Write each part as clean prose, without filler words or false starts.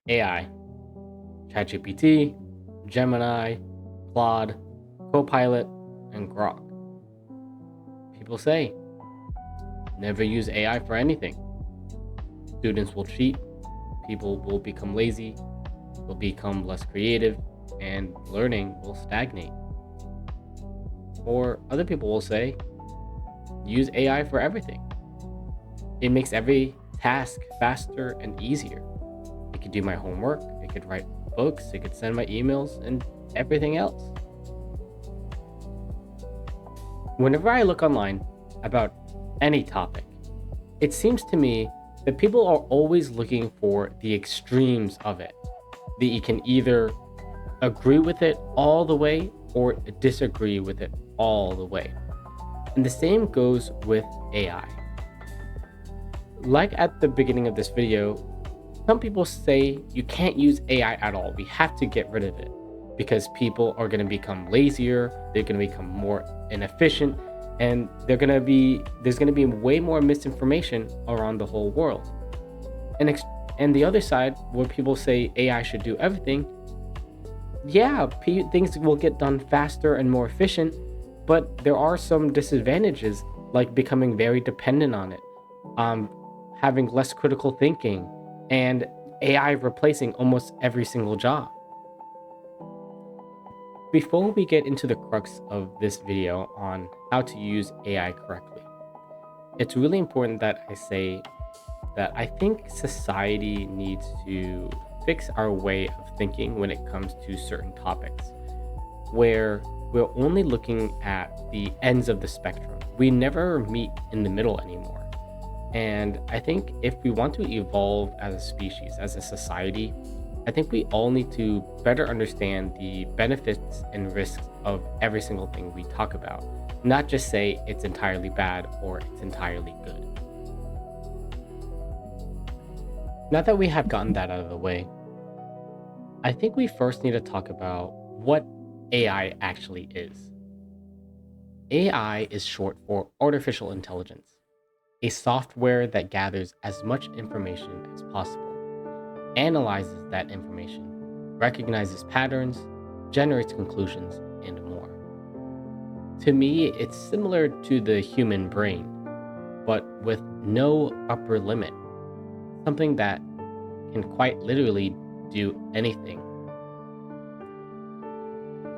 AI, ChatGPT, Gemini, Claude, Copilot, and Grok. People say, never use AI for anything. Students will cheat, people will become lazy, will become less creative, and learning will stagnate. Or other people will say, use AI for everything. It makes every task faster and easier. It could do my homework, it could write books, it could send my emails, and everything else. Whenever I look online about any topic, it seems to me that people are always looking for the extremes of it. That you can either agree with it all the way or disagree with it all the way. And the same goes with AI. Like at the beginning of this video, some people say you can't use AI at all. We have to get rid of it because people are going to become lazier, they're going to become more inefficient, and there's going to be way more misinformation around the whole world. And the other side, where people say AI should do everything, yeah, things will get done faster and more efficient, but there are some disadvantages, like becoming very dependent on it, having less critical thinking, and AI replacing almost every single job. Before we get into the crux of this video on how to use AI correctly, it's really important that I say that I think society needs to fix our way of thinking when it comes to certain topics, where we're only looking at the ends of the spectrum. We never meet in the middle anymore. And I think if we want to evolve as a species, as a society, I think we all need to better understand the benefits and risks of every single thing we talk about, not just say it's entirely bad or it's entirely good. Now that we have gotten that out of the way, I think we first need to talk about what AI actually is. AI is short for artificial intelligence, a software that gathers as much information as possible, analyzes that information, recognizes patterns, generates conclusions, and more. To me, it's similar to the human brain, but with no upper limit, something that can quite literally do anything.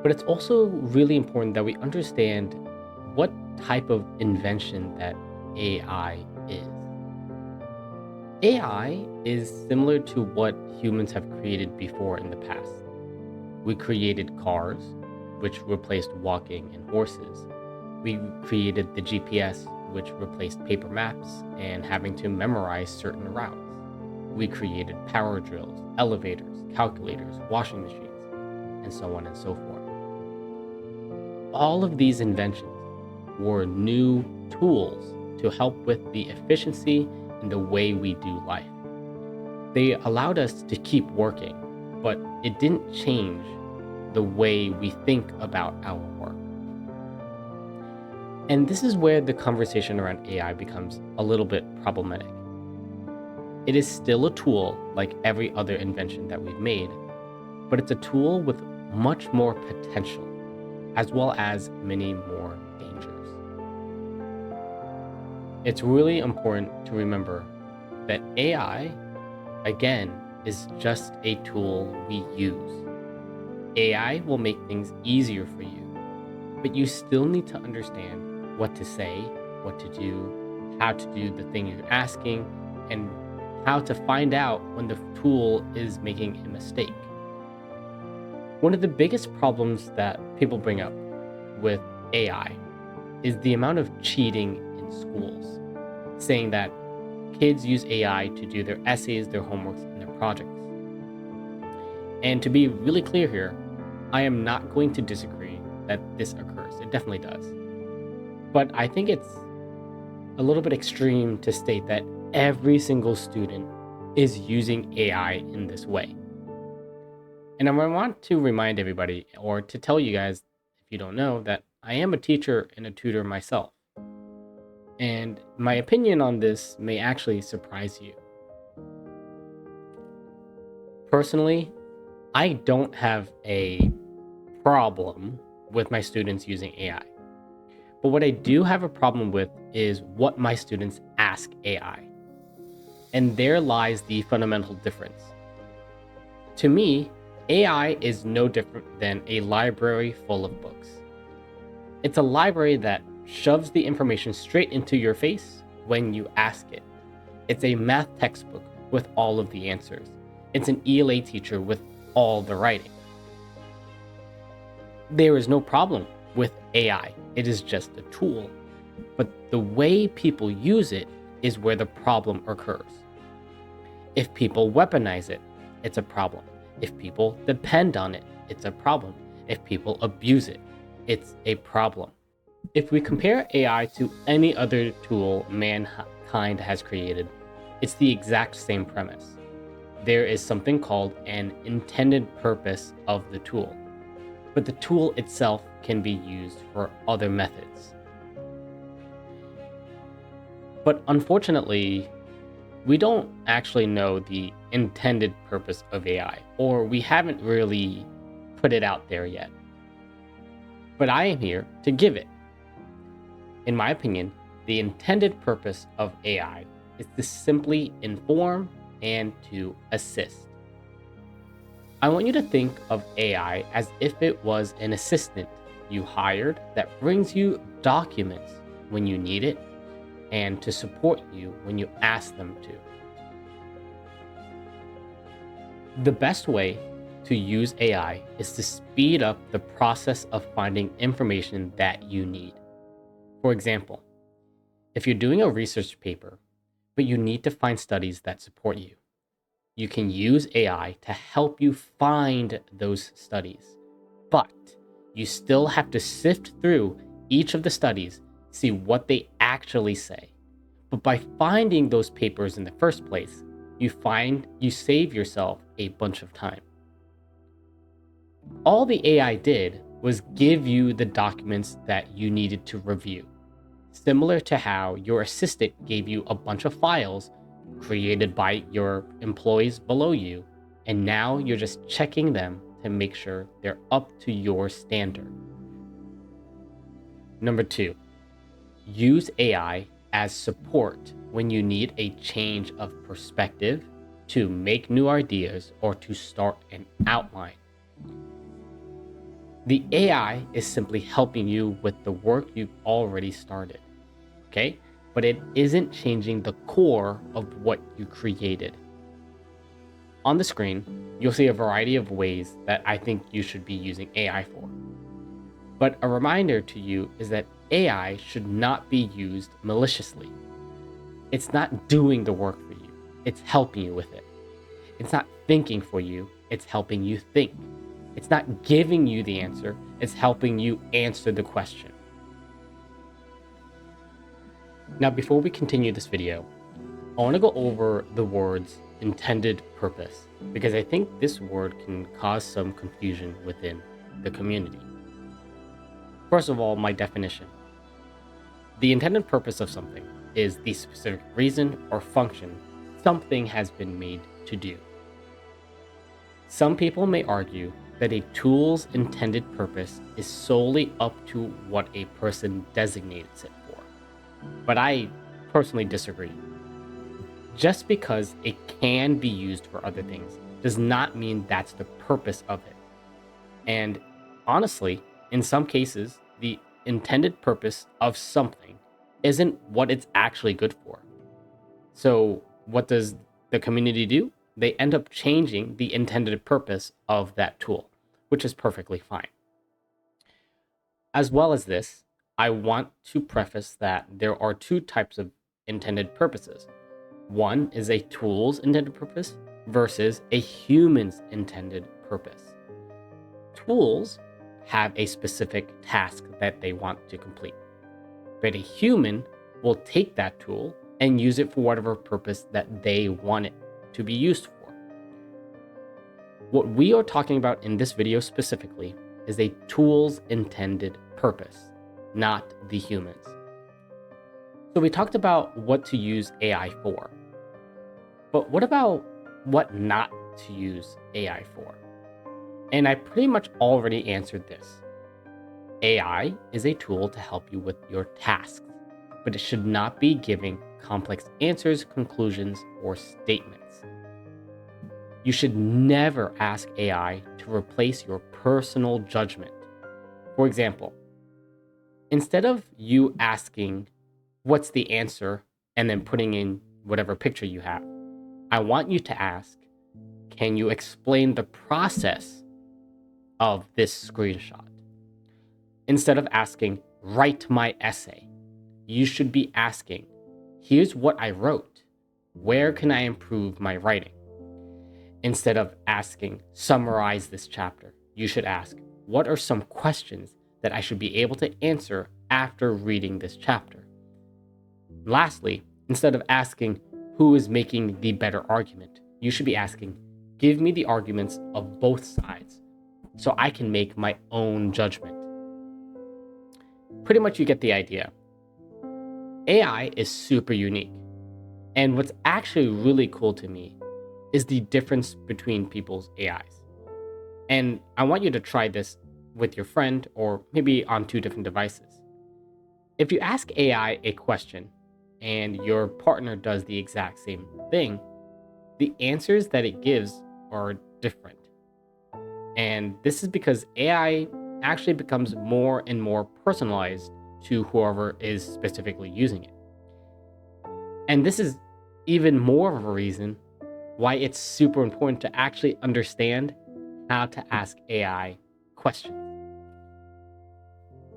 But it's also really important that we understand what type of invention that AI is. AI is similar to what humans have created before in the past. We created cars, which replaced walking and horses. We created the GPS, which replaced paper maps and having to memorize certain routes. We created power drills, elevators, calculators, washing machines, and so on and so forth. All of these inventions were new tools to help with the efficiency in the way we do life. They allowed us to keep working, but it didn't change the way we think about our work. And this is where the conversation around AI becomes a little bit problematic. It is still a tool like every other invention that we've made, but it's a tool with much more potential, as well as many more dangers. It's really important to remember that AI, again, is just a tool we use. AI will make things easier for you, but you still need to understand what to say, what to do, how to do the thing you're asking, and how to find out when the tool is making a mistake. One of the biggest problems that people bring up with AI is the amount of cheating in schools, saying that kids use AI to do their essays, their homeworks, and their projects. And to be really clear here, I am not going to disagree that this occurs. It definitely does. But I think it's a little bit extreme to state that every single student is using AI in this way. And I want to remind everybody, or to tell you guys, if you don't know, that I am a teacher and a tutor myself. And my opinion on this may actually surprise you. Personally, I don't have a problem with my students using AI. But what I do have a problem with is what my students ask AI. And there lies the fundamental difference. To me, AI is no different than a library full of books. It's a library that shoves the information straight into your face when you ask it. It's a math textbook with all of the answers. It's an ELA teacher with all the writing. There is no problem with AI. It is just a tool. But the way people use it is where the problem occurs. If people weaponize it, it's a problem. If people depend on it, it's a problem. If people abuse it, it's a problem. If we compare AI to any other tool mankind has created, it's the exact same premise. There is something called an intended purpose of the tool, but the tool itself can be used for other methods. But unfortunately, we don't actually know the intended purpose of AI, or we haven't really put it out there yet. But I am here to give it. In my opinion, the intended purpose of AI is to simply inform and to assist. I want you to think of AI as if it was an assistant you hired that brings you documents when you need it and to support you when you ask them to. The best way to use AI is to speed up the process of finding information that you need. For example, if you're doing a research paper, but you need to find studies that support you, you can use AI to help you find those studies. But you still have to sift through each of the studies, see what they actually say. But by finding those papers in the first place, you save yourself a bunch of time. All the AI did was give you the documents that you needed to review, similar to how your assistant gave you a bunch of files created by your employees below you, and now you're just checking them to make sure they're up to your standard. Number 2, use AI as support when you need a change of perspective, to make new ideas, or to start an outline. The AI is simply helping you with the work you've already started, okay? But it isn't changing the core of what you created. On the screen, you'll see a variety of ways that I think you should be using AI for. But a reminder to you is that AI should not be used maliciously. It's not doing the work for you, it's helping you with it. It's not thinking for you, it's helping you think. It's not giving you the answer, it's helping you answer the question. Now, before we continue this video, I want to go over the words intended purpose, because I think this word can cause some confusion within the community. First of all, my definition. The intended purpose of something is the specific reason or function something has been made to do. Some people may argue that a tool's intended purpose is solely up to what a person designates it for, but I personally disagree. Just because it can be used for other things does not mean that's the purpose of it. And honestly, in some cases, the intended purpose of something isn't what it's actually good for. So what does the community do? They end up changing the intended purpose of that tool, which is perfectly fine. As well as this, I want to preface that there are two types of intended purposes. One is a tool's intended purpose versus a human's intended purpose. Tools have a specific task that they want to complete, but a human will take that tool and use it for whatever purpose that they want it to be used for. What we are talking about in this video specifically is a tool's intended purpose, not the humans. So we talked about what to use AI for, but what about what not to use AI for? And I pretty much already answered this. AI is a tool to help you with your tasks, but it should not be giving complex answers, conclusions, or statements. You should never ask AI to replace your personal judgment. For example, instead of you asking, "What's the answer?" and then putting in whatever picture you have, I want you to ask, "Can you explain the process of this screenshot?" Instead of asking, "Write my essay," you should be asking, "Here's what I wrote. Where can I improve my writing?" Instead of asking, "Summarize this chapter," you should ask, "What are some questions that I should be able to answer after reading this chapter?" Lastly, instead of asking, "Who is making the better argument?" you should be asking, "Give me the arguments of both sides so I can make my own judgment." Pretty much you get the idea. AI is super unique. And what's actually really cool to me is the difference between people's AIs. And I want you to try this with your friend or maybe on two different devices. If you ask AI a question and your partner does the exact same thing, the answers that it gives are different. And this is because AI actually becomes more and more personalized to whoever is specifically using it. And this is even more of a reason why it's super important to actually understand how to ask AI questions.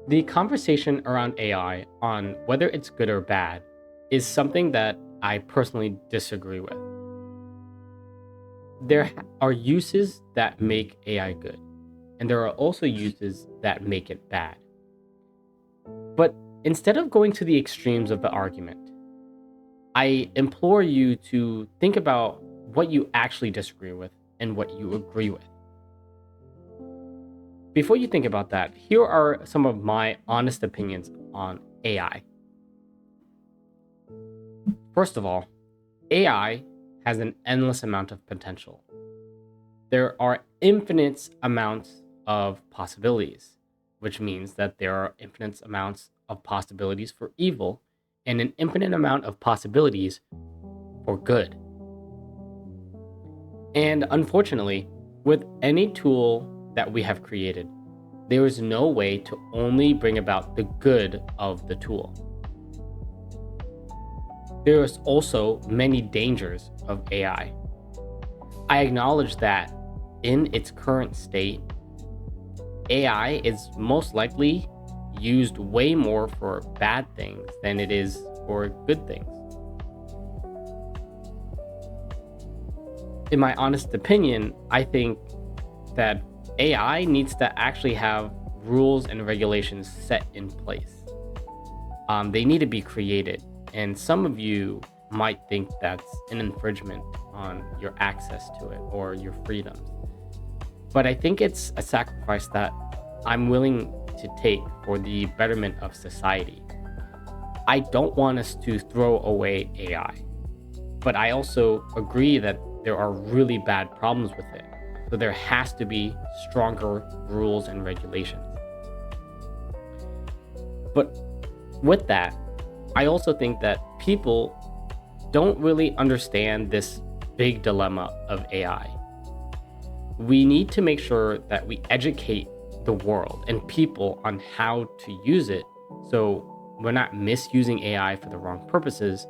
The conversation around AI on whether it's good or bad is something that I personally disagree with. There are uses that make AI good, and there are also uses that make it bad. But instead of going to the extremes of the argument, I implore you to think about what you actually disagree with and what you agree with. Before you think about that, here are some of my honest opinions on AI. First of all, AI has an endless amount of potential. There are infinite amounts of possibilities, which means that there are infinite amounts of possibilities for evil and an infinite amount of possibilities for good. And unfortunately, with any tool that we have created, there is no way to only bring about the good of the tool. There is also many dangers of AI. I acknowledge that in its current state, AI is most likely used way more for bad things than it is for good things. In my honest opinion, I think that AI needs to actually have rules and regulations set in place. They need to be created. And some of you might think that's an infringement on your access to it or your freedoms. But I think it's a sacrifice that I'm willing to take for the betterment of society. I don't want us to throw away AI, but I also agree that there are really bad problems with it. So there has to be stronger rules and regulations. But with that, I also think that people don't really understand this big dilemma of AI. We need to make sure that we educate the world and people on how to use it so we're not misusing AI for the wrong purposes,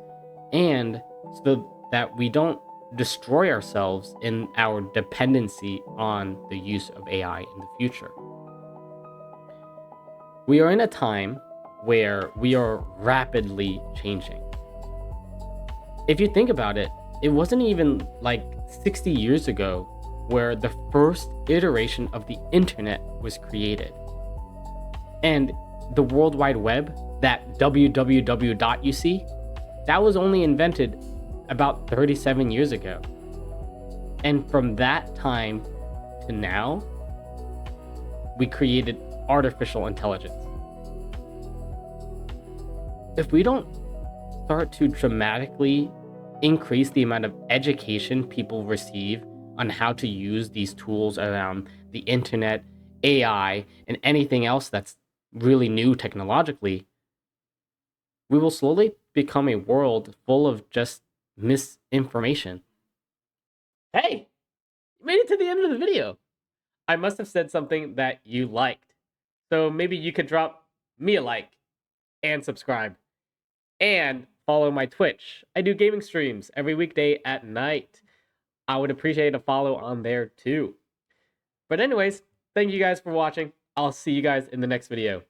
and so that we don't destroy ourselves in our dependency on the use of AI in the future. We are in a time where we are rapidly changing. If you think about it, it wasn't even like 60 years ago where the first iteration of the internet was created. And the World Wide Web, that www dot you see, that was only invented about 37 years ago. And from that time to now, we created artificial intelligence. If we don't start to dramatically increase the amount of education people receive on how to use these tools around the internet, AI, and anything else that's really new technologically, we will slowly become a world full of just misinformation. Hey, you made it to the end of the video. I must have said something that you liked. So maybe you could drop me a like and subscribe and follow my Twitch. I do gaming streams every weekday at night. I would appreciate a follow on there too. But anyways, thank you guys for watching. I'll see you guys in the next video.